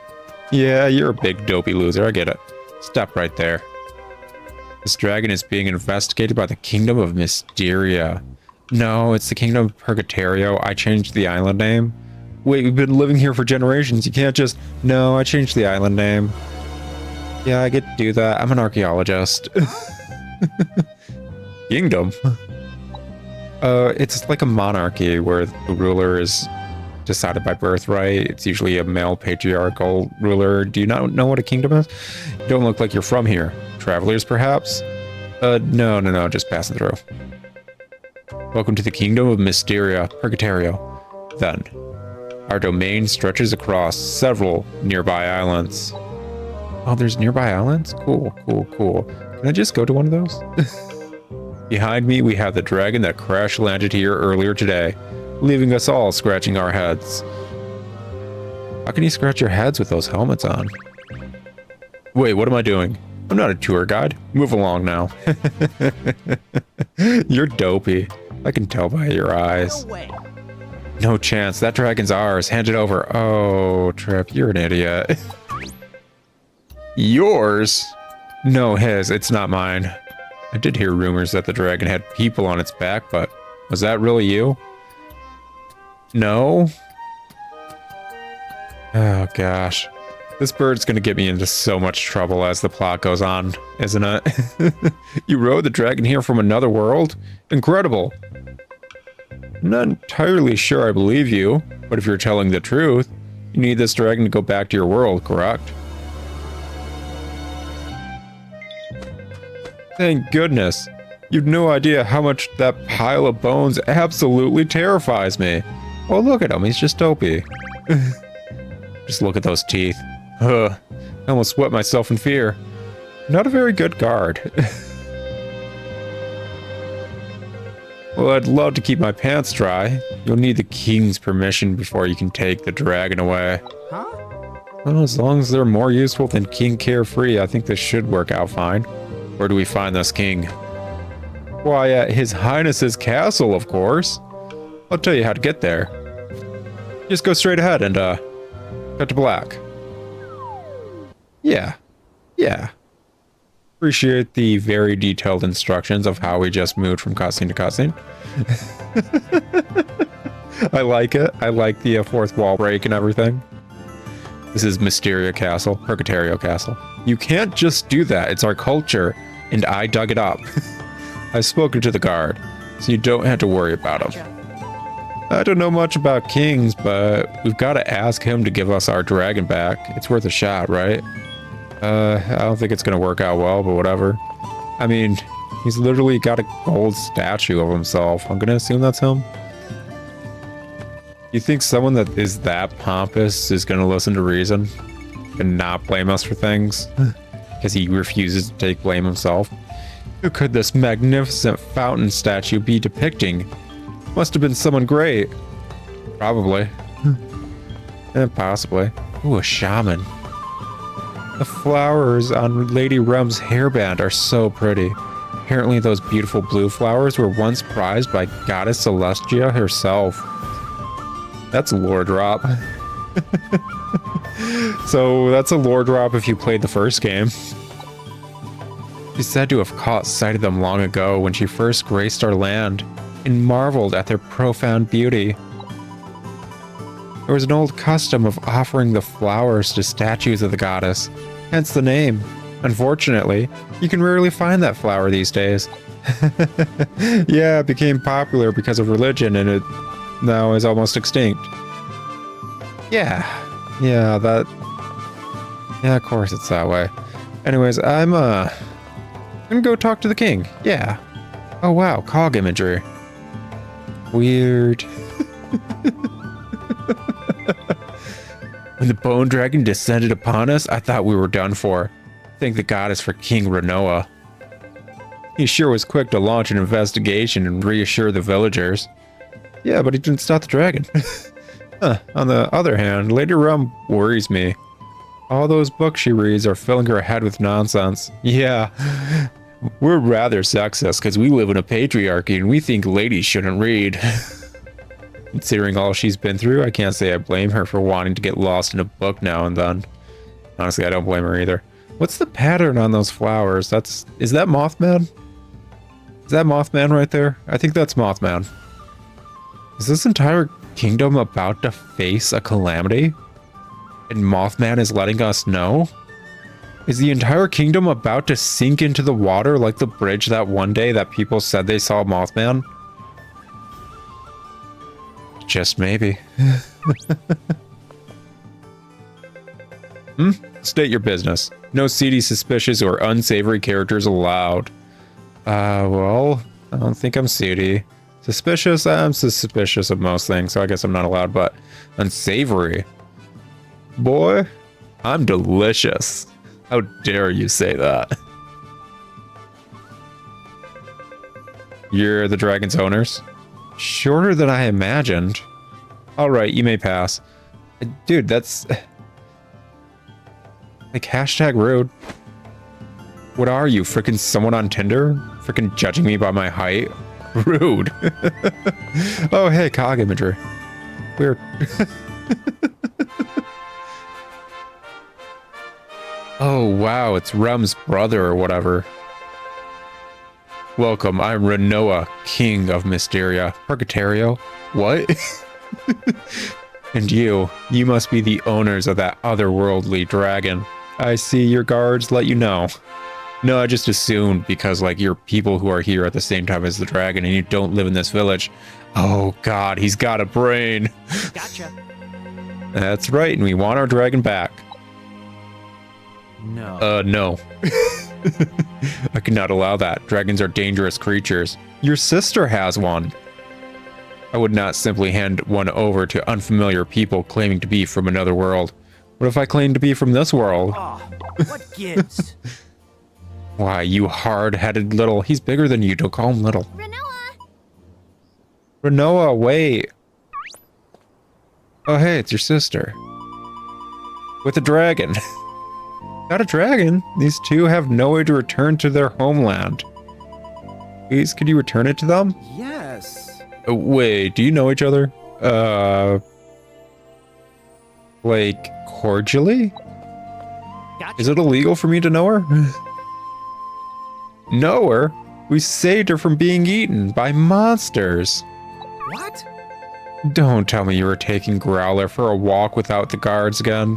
S1: Yeah, you're a big dopey loser. I get it. Step right there. This dragon is being investigated by the Kingdom of Mysteria. No, it's the Kingdom of Purgatorio. I changed the island name. Wait, we've been living here for generations. You can't just... No, I changed the island name. Yeah, I get to do that. I'm an archaeologist. Kingdom? It's like a monarchy where the ruler is decided by birthright. It's usually a male patriarchal ruler. Do you not know what a kingdom is? You don't look like you're from here. Travelers, perhaps? No, just passing through. Welcome to the Kingdom of Mysteria, Purgatorio. Then, our domain stretches across several nearby islands. Oh, there's nearby islands? Cool. Can I just go to one of those? Behind me, we have the dragon that crash landed here earlier today, leaving us all scratching our heads. How can you scratch your heads with those helmets on? Wait, what am I doing? I'm not a tour guide. Move along now. You're dopey. I can tell by your eyes.
S2: No way.
S1: No chance. That dragon's ours. Hand it over. Oh, Trip, you're an idiot. Yours? No, his. It's not mine. I did hear rumors that the dragon had people on its back, but was that really you? No? Oh, gosh. This bird's gonna get me into so much trouble as the plot goes on, isn't it? You rode the dragon here from another world? Incredible. I'm not entirely sure I believe you, but if you're telling the truth, you need this dragon to go back to your world, correct? Thank goodness. You've no idea how much that pile of bones absolutely terrifies me. Oh, look at him. He's just dopey. Just look at those teeth. I almost wet myself in fear. Not a very good guard. Well, I'd love to keep my pants dry. You'll need the king's permission before you can take the dragon away.
S2: Huh?
S1: Well, as long as they're more useful than King Carefree, I think this should work out fine. Where do we find this king? Why, at His Highness's castle, of course. I'll tell you how to get there. Just go straight ahead and, cut to black. Yeah. Appreciate the very detailed instructions of how we just moved from cutscene to cutscene. I like it. I like the fourth wall break and everything. This is Mysteria Castle, Purgatorio Castle. You can't just do that. It's our culture, and I dug it up. I've spoken to the guard, so you don't have to worry about him. I don't know much about kings, but we've got to ask him to give us our dragon back. It's worth a shot, right? I don't think it's going to work out well, but whatever. I mean, he's literally got a gold statue of himself. I'm going to assume that's him. You think someone that is that pompous is going to listen to reason and not blame us for things? Because he refuses to take blame himself. Who could this magnificent fountain statue be depicting? Must have been someone great. Probably. Possibly. Ooh, a shaman. The flowers on Lady Rum's hairband are so pretty. Apparently those beautiful blue flowers were once prized by Goddess Celestia herself. That's a lore drop. So that's a lore drop if you played the first game. She's said to have caught sight of them long ago when she first graced our land and marveled at their profound beauty. There was an old custom of offering the flowers to statues of the goddess, hence the name. Unfortunately, you can rarely find that flower these days. Yeah, it became popular because of religion and it now is almost extinct. Yeah, of course it's that way. Anyways, I'm gonna go talk to the king. Yeah. Oh wow, cog imagery. Weird. When the bone dragon descended upon us, I thought we were done for. Thank the goddess for King Renoa. He sure was quick to launch an investigation and reassure the villagers. Yeah, but he didn't stop the dragon. On the other hand, Lady Rum worries me. All those books she reads are filling her head with nonsense. Yeah, we're rather sexist because we live in a patriarchy and we think ladies shouldn't read. Considering all she's been through, I can't say I blame her for wanting to get lost in a book now and then. Honestly, I don't blame her either. What's the pattern on those flowers? Is that Mothman? Is that Mothman right there? I think that's Mothman. Is this entire kingdom about to face a calamity? And Mothman is letting us know? Is the entire kingdom about to sink into the water like the bridge that one day that people said they saw Mothman? Just maybe. State your business. No seedy, suspicious, or unsavory characters allowed. Well, I don't think I'm seedy. Suspicious? I'm suspicious of most things, so I guess I'm not allowed, but unsavory? Boy, I'm delicious. How dare you say that? You're the dragon's owners? Shorter than I imagined. Alright, you may pass. Dude, that's... like, hashtag rude. What are you, frickin' someone on Tinder? Frickin' judging me by my height? Rude. Oh, hey, cog imagery. Weird. Oh, wow, it's Rum's brother or whatever. Welcome, I'm Renoa, King of Mysteria. Purgatorio? What? And you must be the owners of that otherworldly dragon. I see your guards let you know. No, I just assumed because, like, you're people who are here at the same time as the dragon and you don't live in this village. Oh, God, he's got a brain.
S2: Gotcha.
S1: That's right, and we want our dragon back.
S2: No.
S1: No. I cannot allow that. Dragons are dangerous creatures. Your sister has one. I would not simply hand one over to unfamiliar people claiming to be from another world. What if I claim to be from this world?
S2: Oh, what gives?
S1: Why, you hard-headed little... He's bigger than you, don't call him little.
S3: Renoa!
S1: Renoa, wait. Oh, hey, it's your sister. With a dragon. Got a dragon? These two have no way to return to their homeland. Please, could you return it to them?
S2: Yes.
S1: Wait, do you know each other? Like, cordially?
S2: Gotcha.
S1: Is it illegal for me to know her? Know her? We saved her from being eaten by monsters.
S2: What?
S1: Don't tell me you were taking Growler for a walk without the guards again.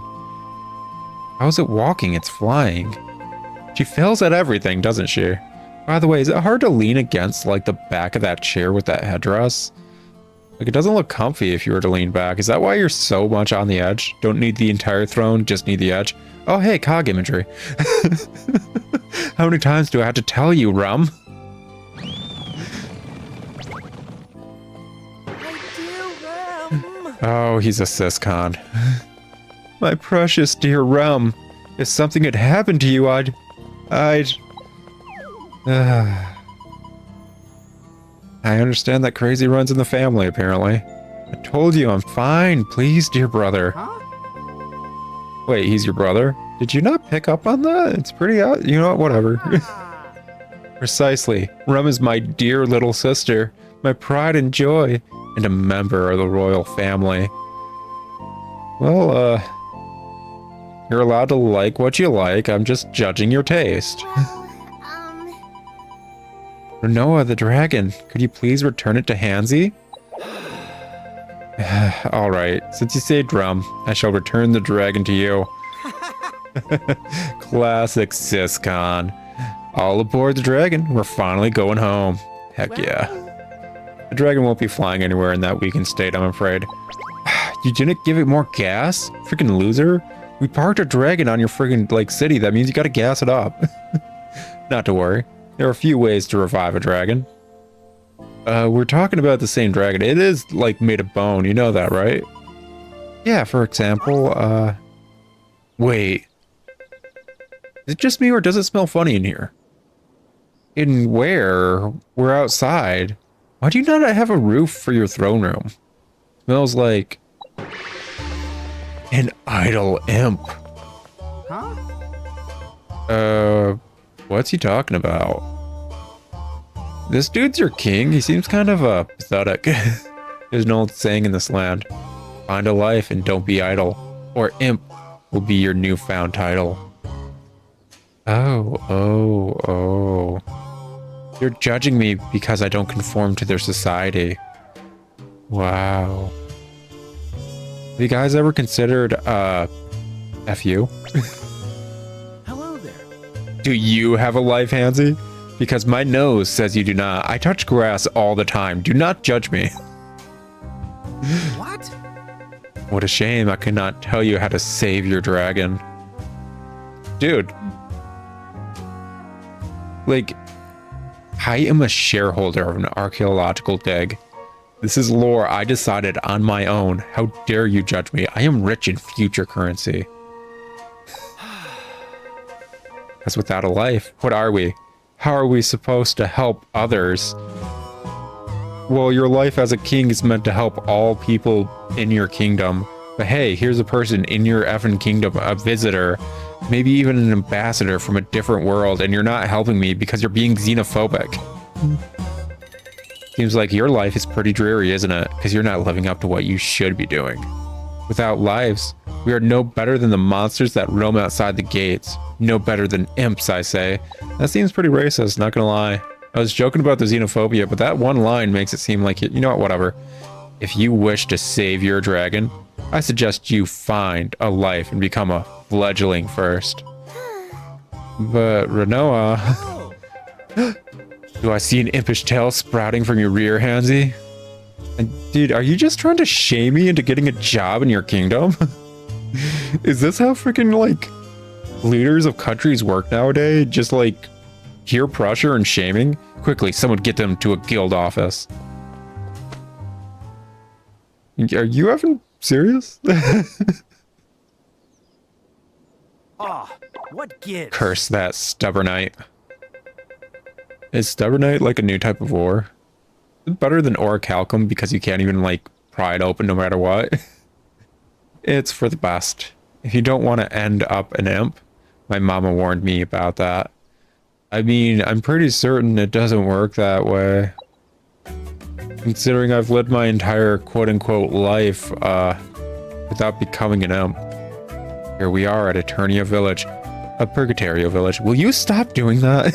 S1: How's it walking? It's flying. She fails at everything, doesn't she? By the way, is it hard to lean against, like, the back of that chair with that headdress? Like, it doesn't look comfy if you were to lean back. Is that why you're so much on the edge? Don't need the entire throne, just need the edge? Oh, hey, cog imagery. How many times do I have to tell you, Rum?
S2: My dear Ram.
S1: Oh, he's a siscon. My precious dear Rum. If something had happened to you, I'd... I understand that crazy runs in the family, apparently. I told you I'm fine. Please, dear brother.
S2: Huh?
S1: Wait, he's your brother? Did you not pick up on that? It's pretty out. You know what? Whatever.
S2: Ah.
S1: Precisely. Rum is my dear little sister, my pride and joy, and a member of the royal family. Well, you're allowed to like what you like. I'm just judging your taste.
S3: Well,
S1: Renoa the dragon, could you please return it to Hansi? Alright, since you saved Rum, I shall return the dragon to you. Classic siscon. All aboard the dragon, we're finally going home. Heck yeah. The dragon won't be flying anywhere in that weakened state, I'm afraid. You didn't give it more gas? Freaking loser. We parked a dragon on your friggin' like city, that means you gotta gas it up. Not to worry. There are a few ways to revive a dragon. We're talking about the same dragon. It is, like, made of bone. You know that, right? Yeah, for example, wait. Is it just me, or does it smell funny in here? In where? We're outside. Why do you not have a roof for your throne room? Smells like... an idle imp.
S2: Huh?
S1: What's he talking about? This dude's your king? He seems kind of, pathetic. There's an old saying in this land. Find a life and don't be idle, or imp will be your newfound title. Oh. You're judging me because I don't conform to their society. Wow. Have you guys ever considered, F you?
S2: Hello there.
S1: Do you have a life, Hansy? Because my nose says you do not. I touch grass all the time. Do not judge me.
S2: What?
S1: What a shame I could not tell you how to save your dragon. Dude. Like, I am a shareholder of an archaeological dig. This is lore I decided on my own. How dare you judge me? I am rich in future currency. As without a life, what are we? How are we supposed to help others? Well, your life as a king is meant to help all people in your kingdom. But hey, here's a person in your effing kingdom, a visitor, maybe even an ambassador from a different world, and you're not helping me because you're being xenophobic. Seems like your life is pretty dreary, isn't it? Because you're not living up to what you should be doing. Without lives, we are no better than the monsters that roam outside the gates. No better than imps, I say. That seems pretty racist, not gonna lie. I was joking about the xenophobia, but that one line makes it seem like, you know what, whatever. If you wish to save your dragon, I suggest you find a life and become a fledgling first. But Renoa...
S2: Oh,
S1: Do I see an impish tail sprouting from your rear, Hansy? And dude, are you just trying to shame me into getting a job in your kingdom? Is this how freaking, like, leaders of countries work nowadays? Just, like, peer pressure and shaming? Quickly, someone get them to a guild office. Are you even serious?
S2: what gives?
S1: Curse that stubbornite. Is stubbornite like a new type of ore? Is it better than orichalcum because you can't even, like, pry it open no matter what? It's for the best. If you don't want to end up an imp, my mama warned me about that. I mean, I'm pretty certain it doesn't work that way. Considering I've lived my entire quote-unquote life, without becoming an imp. Here we are at Eternia Village. A Purgatorio Village. Will you stop doing that?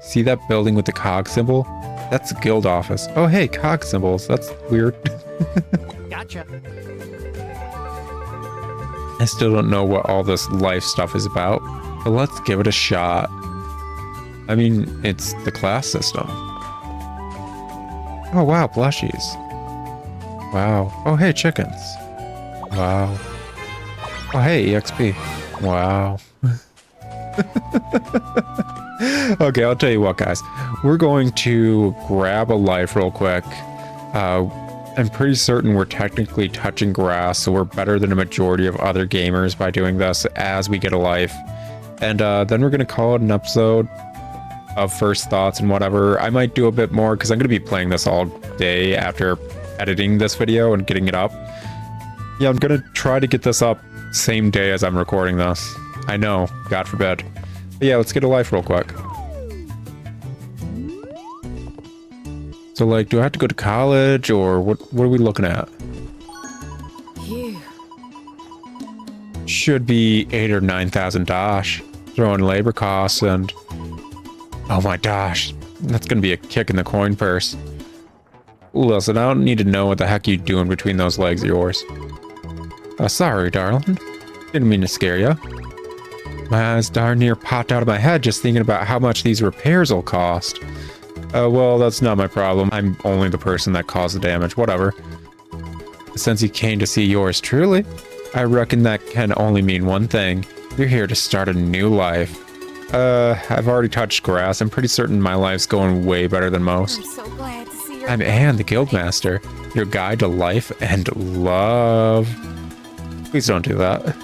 S1: See that building with the cog symbol? That's the guild office. Oh hey, cog symbols. That's weird.
S2: Gotcha.
S1: I still don't know what all this life stuff is about, but let's give it a shot. I mean, it's the class system. Oh wow, plushies. Wow. Oh hey, chickens. Wow. Oh hey, EXP. Wow. Okay, I'll tell you what, guys. We're going to grab a life real quick. I'm pretty certain we're technically touching grass, so we're better than a majority of other gamers by doing this as we get a life. And then we're going to call it an episode of first thoughts and whatever. I might do a bit more because I'm going to be playing this all day after editing this video and getting it up. Yeah, I'm going to try to get this up same day as I'm recording this. I know, God forbid. But yeah, let's get a life real quick. So, like, do I have to go to college, or what are we looking at?
S3: Phew.
S1: Should be 8,000 or 9,000 dash. Throw in labor costs and... Oh my gosh, that's gonna be a kick in the coin purse. Listen, I don't need to know what the heck you're doing between those legs of yours. Sorry, darling. Didn't mean to scare you. My eyes darn near popped out of my head just thinking about how much these repairs will cost. Well, that's not my problem. I'm only the person that caused the damage. Whatever. Since you came to see yours truly, I reckon that can only mean one thing. You're here to start a new life. I've already touched grass. I'm pretty certain my life's going way better than most.
S3: I'm so glad to see your
S1: I'm Anne, the Guildmaster, your guide to life and love. Please don't do that.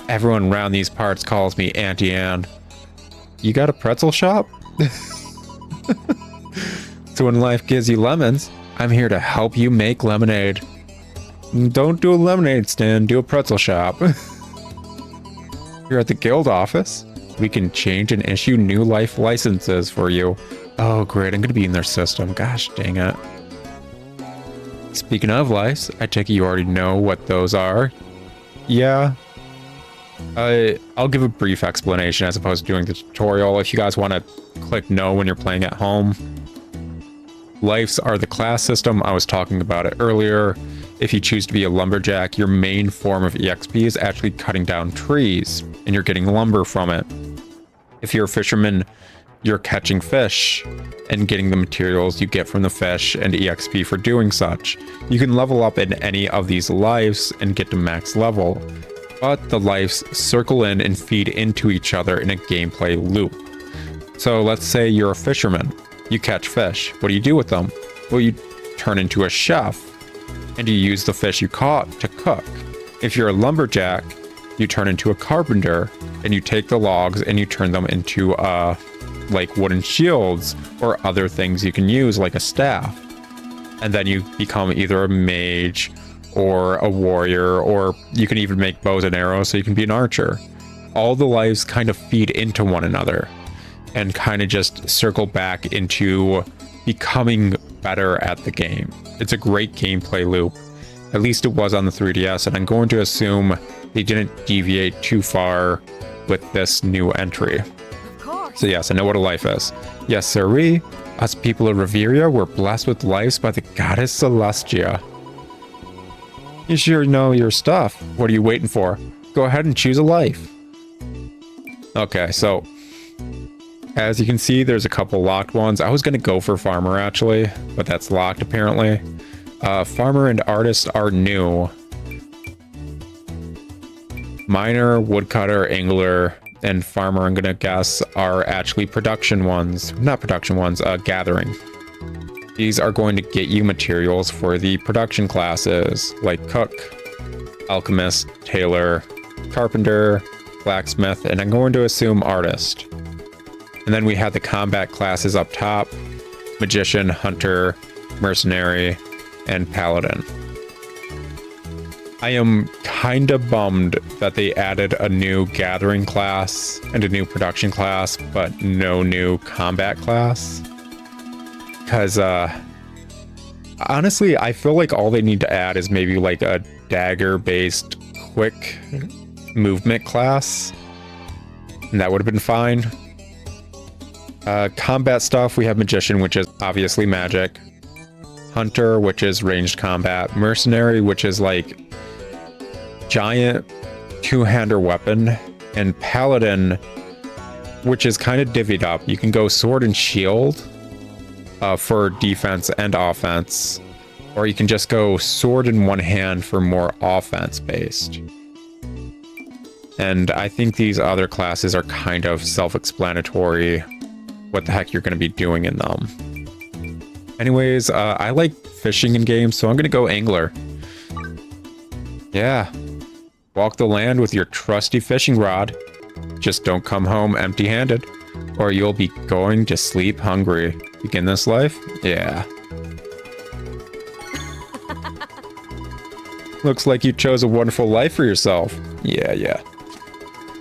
S1: Everyone around these parts calls me Auntie Anne. You got a pretzel shop? So when life gives you lemons, I'm here to help you make lemonade. Don't do a lemonade stand, do a pretzel shop. Here at the guild office, we can change and issue new life licenses for you. Oh great, I'm gonna be in their system. Gosh dang it. Speaking of lives, I take it you already know what those are. Yeah. I'll give a brief explanation as opposed to doing the tutorial. If you guys want to click no when you're playing at home. Lives are the class system. I was talking about it earlier. If you choose to be a lumberjack, your main form of EXP is actually cutting down trees, and you're getting lumber from it. If you're a fisherman, you're catching fish and getting the materials you get from the fish and EXP for doing such. You can level up in any of these lives and get to max level, but the lives circle in and feed into each other in a gameplay loop. So let's say you're a fisherman. You catch fish. What do you do with them? Well, you turn into a chef, and you use the fish you caught to cook. If you're a lumberjack, you turn into a carpenter, and you take the logs and you turn them into like wooden shields or other things you can use like a staff. And then you become either a mage or a warrior, or you can even make bows and arrows so you can be an archer. All the lives kind of feed into one another and kind of just circle back into becoming better at the game. It's a great gameplay loop. At least it was on the 3DS, and I'm going to assume they didn't deviate too far with this new entry.
S3: Of course.
S1: So yes, I know what a life is. Yes, sirree. Us people of Reveria were blessed with lives by the goddess Celestia. You sure know your stuff. What are you waiting for? Go ahead and choose a life. Okay, so as you can see, there's a couple locked ones. I was going to go for Farmer, actually, but that's locked, apparently. Farmer and Artist are new. Miner, Woodcutter, Angler, and Farmer, I'm going to guess, are actually production ones. Not production ones, Gathering. These are going to get you materials for the production classes, like Cook, Alchemist, Tailor, Carpenter, Blacksmith, and I'm going to assume Artist. And then we have the combat classes up top: Magician, Hunter, Mercenary, and Paladin. I am kinda bummed that they added a new Gathering class and a new Production class, but no new Combat class. Because, honestly, I feel like all they need to add is maybe like a dagger-based quick movement class, and that would have been fine. Combat stuff, we have Magician, which is obviously magic. Hunter, which is ranged combat. Mercenary, which is like giant two-hander weapon. And Paladin, which is kind of divvied up. You can go sword and shield for defense and offense. Or you can just go sword in one hand for more offense-based. And I think these other classes are kind of self-explanatory what the heck you're going to be doing in them. Anyways, I like fishing in games, so I'm going to go Angler. Yeah. Walk the land with your trusty fishing rod. Just don't come home empty-handed, or you'll be going to sleep hungry. Begin this life? Yeah. Looks like you chose a wonderful life for yourself. Yeah.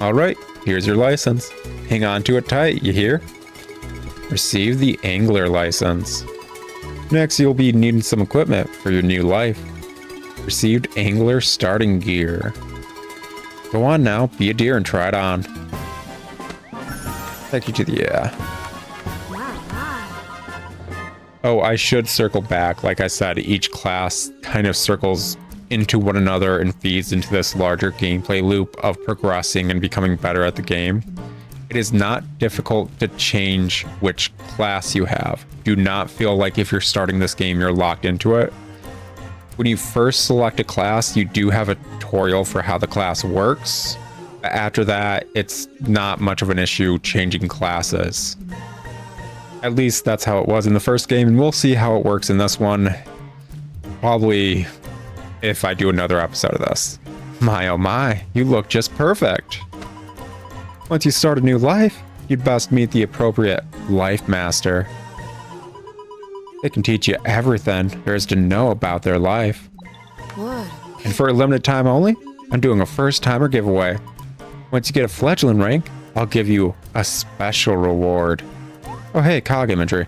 S1: Alright, here's your license. Hang on to it tight, you hear? Receive the Angler license. Next, you'll be needing some equipment for your new life. Received Angler starting gear. Go on now, be a deer and try it on. Take you to the, Oh, I should circle back. Like I said, each class kind of circles into one another and feeds into this larger gameplay loop of progressing and becoming better at the game. It is not difficult to change which class you have. Do not feel like if you're starting this game, you're locked into it. When you first select a class, you do have a tutorial for how the class works. After that, it's not much of an issue changing classes. At least that's how it was in the first game, and we'll see how it works in this one. Probably if I do another episode of this. My oh my, you look just perfect. Once you start a new life, you'd best meet the appropriate life master. They can teach you everything there is to know about their life.
S3: Wood.
S1: And for a limited time only, I'm doing a first-timer giveaway. Once you get a fledgling rank, I'll give you a special reward. Oh hey, cog imagery.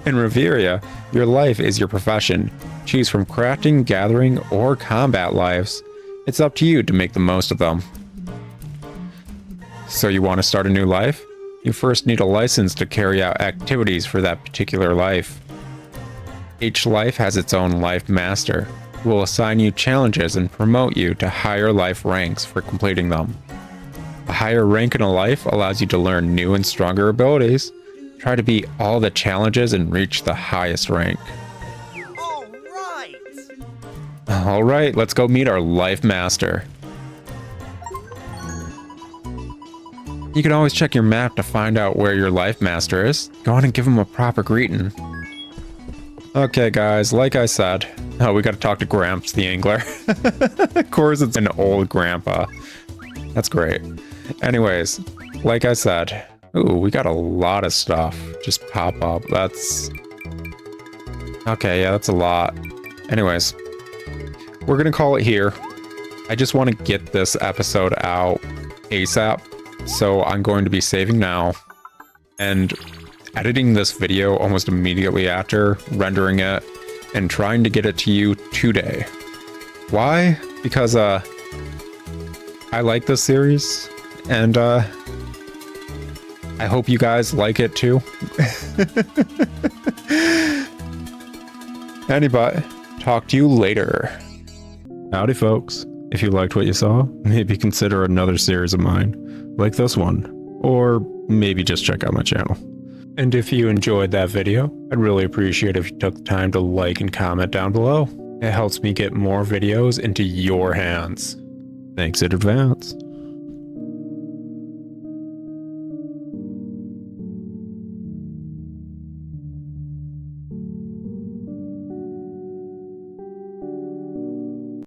S1: In Reveria, your life is your profession. Choose from crafting, gathering, or combat lives. It's up to you to make the most of them. So you want to start a new life? You first need a license to carry out activities for that particular life. Each life has its own life master, who will assign you challenges and promote you to higher life ranks for completing them. A higher rank in a life allows you to learn new and stronger abilities, try to beat all the challenges and reach the highest rank. Alright, let's go meet our life master. You can always check your map to find out where your life master is. Go on and give him a proper greeting. Okay guys, like I said, we gotta talk to Gramps the angler. Of course it's an old grandpa. That's great. Anyways, like I said, ooh, we got a lot of stuff just pop up. That's... okay, yeah, that's a lot. Anyways, we're gonna call it here. I just want to get this episode out ASAP. So I'm going to be saving now and editing this video almost immediately after, rendering it, and trying to get it to you today. Why? Because I like this series, and I hope you guys like it too. Anyway, talk to you later. Howdy folks. If you liked what you saw, maybe consider another series of mine, like this one, or maybe just check out my channel. And if you enjoyed that video, I'd really appreciate if you took the time to like and comment down below. It helps me get more videos into your hands. Thanks in advance.